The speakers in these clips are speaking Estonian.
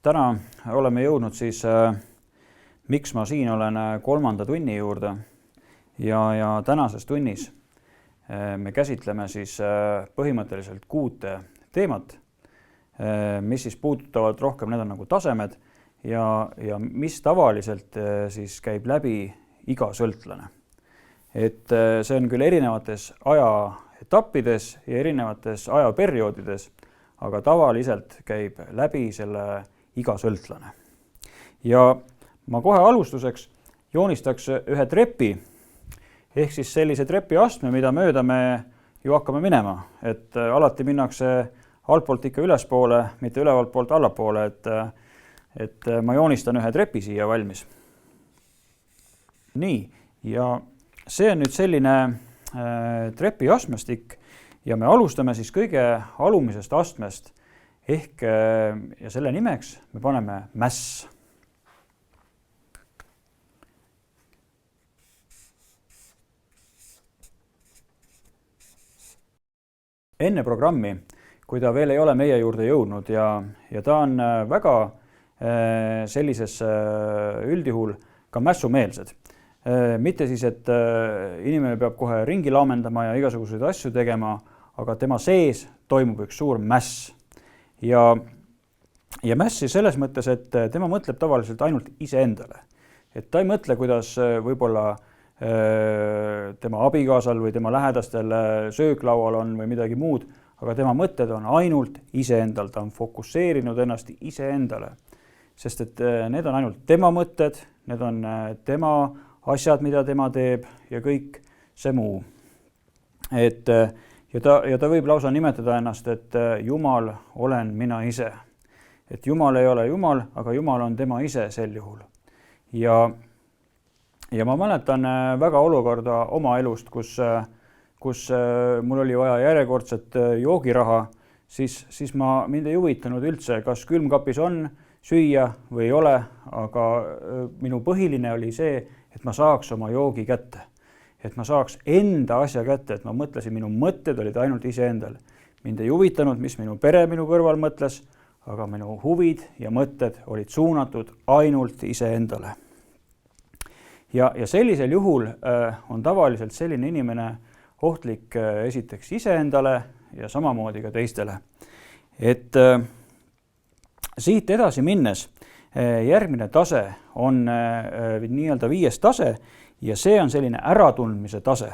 Täna oleme jõudnud siis, miks ma siin olen 3. tunni juurde ja tänases tunnis me käsitleme siis põhimõtteliselt 6 teemat, mis siis puudutavad rohkem, need on nagu tasemed ja mis tavaliselt siis käib läbi iga sõltlane. Et see on küll erinevates ajaetappides ja erinevates ajaperioodides, aga tavaliselt käib läbi selle iga sõltlane. Ja ma kohe alustuseks joonistaks ühe trepi, ehk siis sellise trepiastme, mida mööda me ju hakkame minema. Et alati minnakse altpoolt ikka ülespoole, mitte ülevalt poolt allapoole, et ma joonistan ühe trepi siia valmis. Nii, ja see on nüüd selline trepiastmestik ja me alustame siis kõige alumisest astmest ehk ja selle nimeks me paneme mäss. Enne programmi, kui ta veel ei ole meie juurde jõudnud ja ta on väga sellises üldjuhul ka mässumeelsed. Mitte siis, et inimene peab kohe ringi laamendama ja igasuguseid asju tegema, aga tema sees toimub üks suur mäss. Ja mässi selles mõttes, et tema mõtleb tavaliselt ainult iseendale. Et ta ei mõtle, kuidas võib-olla tema abikaasal või tema lähedastel sööklaual on või midagi muud, aga tema mõtted on ainult iseendal, ta on fokusseerinud ennast iseendale. Sest et need on ainult tema mõtted, need on tema asjad, mida tema teeb ja kõik see muu. Ja ta võib lausa nimetada ennast, et Jumal olen mina ise. Et Jumal ei ole Jumal, aga Jumal on tema ise sel juhul. Ja ma mäletan väga olukorda oma elust, kus mul oli vaja järjekordset joogiraha, siis mind ei huvitanud üldse, kas külmkapis on süüa või ei ole, aga minu põhiline oli see, et ma saaks oma joogi kätte. Et ma saaks enda asja kätte, et ma mõtlesin, minu mõtted olid ainult iseendal. Mind ei huvitanud, mis minu pere minu kõrval mõtles, aga minu huvid ja mõtted olid suunatud ainult iseendale. Ja sellisel juhul on tavaliselt selline inimene ohtlik esiteks iseendale ja samamoodi ka teistele. Et siit edasi minnes järgmine tase on nii-öelda 5. tase ja see on selline äratundmise tase.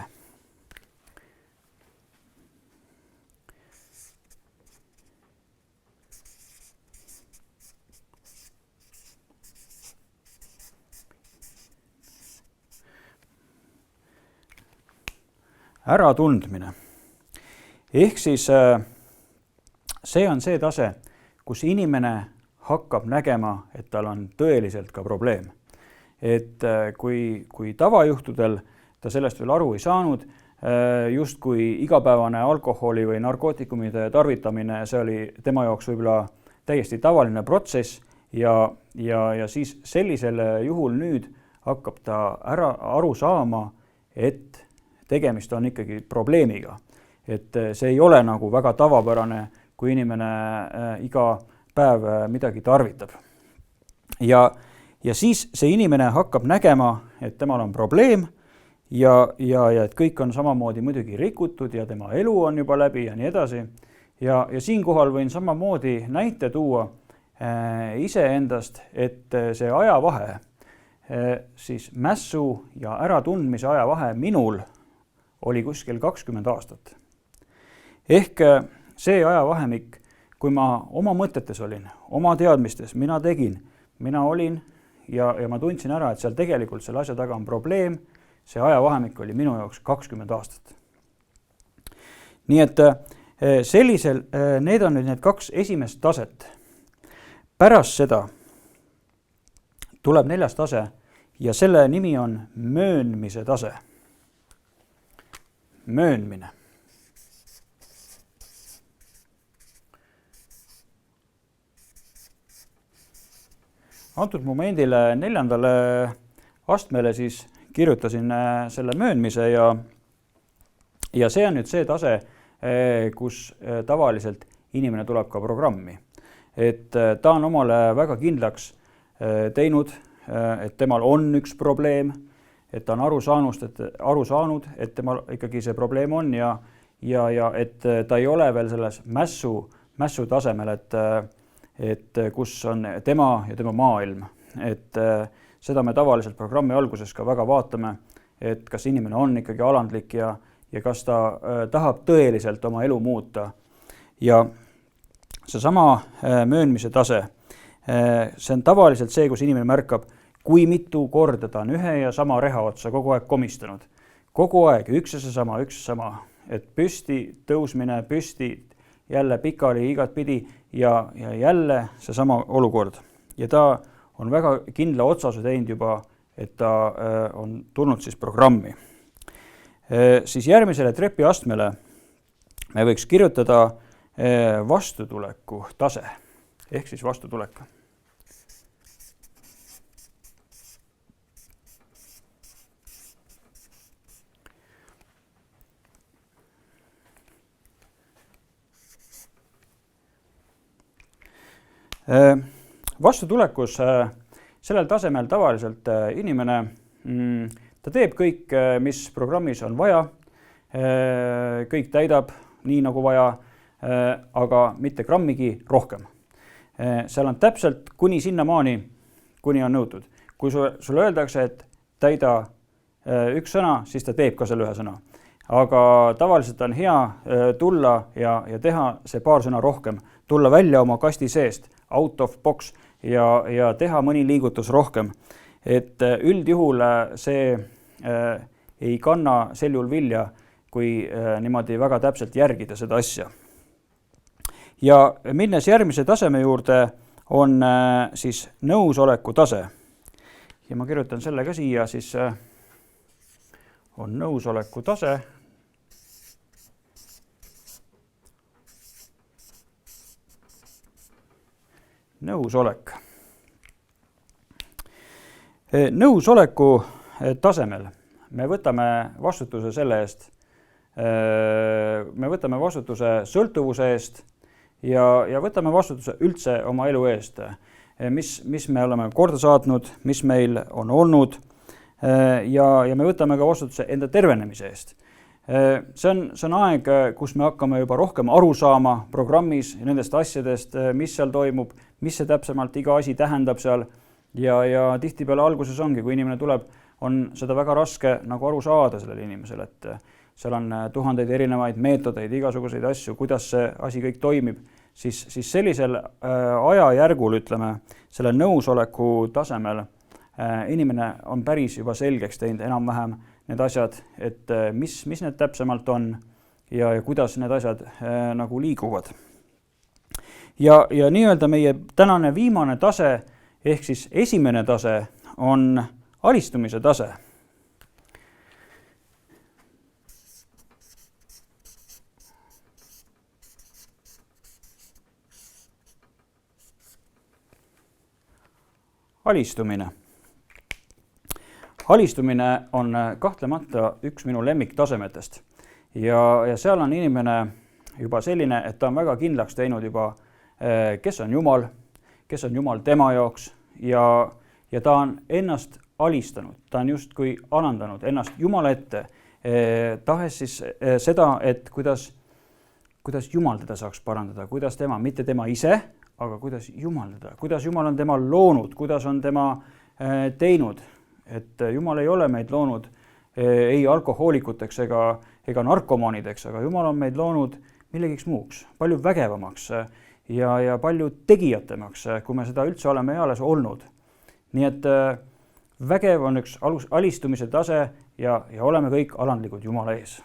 Äratundmine. Ehk siis see on see tase, kus inimene hakkab nägema, et tal on tõeliselt ka probleem. Et kui tavajuhtudel ta sellest veel aru ei saanud, just kui igapäevane alkoholi või narkootikumide tarvitamine, see oli tema jaoks võib-olla täiesti tavaline protsess ja siis sellisel juhul nüüd hakkab ta aru saama, et tegemist on ikkagi probleemiga. Et see ei ole nagu väga tavapärane, kui inimene iga päev midagi tarvitab. Ja siis see inimene hakkab nägema, et temal on probleem ja et kõik on samamoodi muidugi rikutud ja tema elu on juba läbi ja nii edasi. Ja siinkohal võin samamoodi näite tuua iseendast, et see ajavahe, siis mässu ja äratundmise ajavahe minul oli kuskil 20 aastat. Ehk see ajavahemik, kui ma oma mõtetes olin, oma teadmistes, mina tegin, mina olin ja ma tundsin ära, et seal tegelikult selle asja taga on probleem, see ajavahemik oli minu jaoks 20 aastat. Nii et sellisel, need on nüüd need 2 esimest taset. Pärast seda tuleb 4. tase ja selle nimi on möönmise tase. Möönmine. Antud momendile 4. astmele siis kirjutasin selle möönmise ja see on nüüd see tase, kus tavaliselt inimene tuleb ka programmi. et ta on omale väga kindlaks teinud, et temal on üks probleem, et ta on aru saanud, et temal ikkagi see probleem on ja et ta ei ole veel selles mässu tasemel, et kus on tema ja tema maailm. Et seda me tavaliselt programmi alguses ka väga vaatame, et kas inimene on ikkagi alandlik ja kas ta tahab tõeliselt oma elu muuta. Ja seesama möönmise tase, see on tavaliselt see, kus inimene märkab, kui mitu korda ta on ühe ja sama reha otsa kogu aeg komistanud. Kogu aeg üks ja sama, et püsti tõusmine, püsti jälle pikali igat pidi ja jälle seesama olukord. Ja ta on väga kindla otsase teinud juba, et ta on tulnud siis programmi. Siis järgmisele trepiastmele me võiks kirjutada vastutuleku tase, ehk siis vastutulek. Vastutulekus sellel tasemel tavaliselt inimene, ta teeb kõik, mis programmis on vaja, kõik täidab nii nagu vaja, aga mitte grammigi rohkem. Seal on täpselt kuni sinnamaani, kuni on nõutud. Kui sulle öeldakse, et täida üks sõna, siis ta teeb ka selle ühe sõna. Aga tavaliselt on hea tulla ja teha see paar sõna rohkem, tulla välja oma kasti seest, out of box ja teha mõni liigutus rohkem. Et üldjuhul see ei kanna sel juhul vilja, kui niimoodi väga täpselt järgida seda asja. Ja minnes järgmise taseme juurde on siis nõusoleku tase. Ja ma kirjutan selle ka siia, siis on nõusoleku tase. Nõusolek. Nõusoleku tasemel me võtame vastutuse selle eest, me võtame vastutuse sõltuvuse eest ja võtame vastutuse üldse oma elu eest, mis me oleme korda saatnud, mis meil on olnud ja me võtame ka vastutuse enda tervenemise eest. See on aeg, kus me hakkame juba rohkem aru saama programmis nendest asjadest, mis seal toimub, mis see täpsemalt iga asi tähendab seal ja tihtipeale alguses ongi, kui inimene tuleb, on seda väga raske nagu aru saada sellele inimesele, et seal on tuhandeid erinevaid meetodeid, igasuguseid asju, kuidas see asi kõik toimib, siis sellisel ajajärgul, ütleme, selle nõusoleku tasemel inimene on päris juba selgeks teinud enam-vähem need asjad, et mis need täpsemalt on ja kuidas need asjad nagu liiguvad. Ja nii-öelda meie tänane viimane tase, ehk siis esimene tase on alistumise tase. Alistumine. Alistumine on kahtlemata üks minu lemmiktasemetest ja seal on inimene juba selline, et ta on väga kindlaks teinud juba, kes on Jumal tema jaoks ja ta on ennast alistanud, ta on justkui alandanud ennast Jumala ette, tahes siis seda, et kuidas Jumal teda saaks parandada, kuidas tema, mitte tema ise, aga kuidas Jumal teda, kuidas Jumal on tema loonud, kuidas on tema teinud. Et Jumal ei ole meid loonud ei alkohoolikuteks ega narkomaanideks, aga Jumal on meid loonud millegiks muuks, palju vägevamaks ja palju tegijatemaks, kui me seda üldse oleme eales olnud. Nii et vägev on üks alistumise tase ja oleme kõik alandlikud Jumala ees.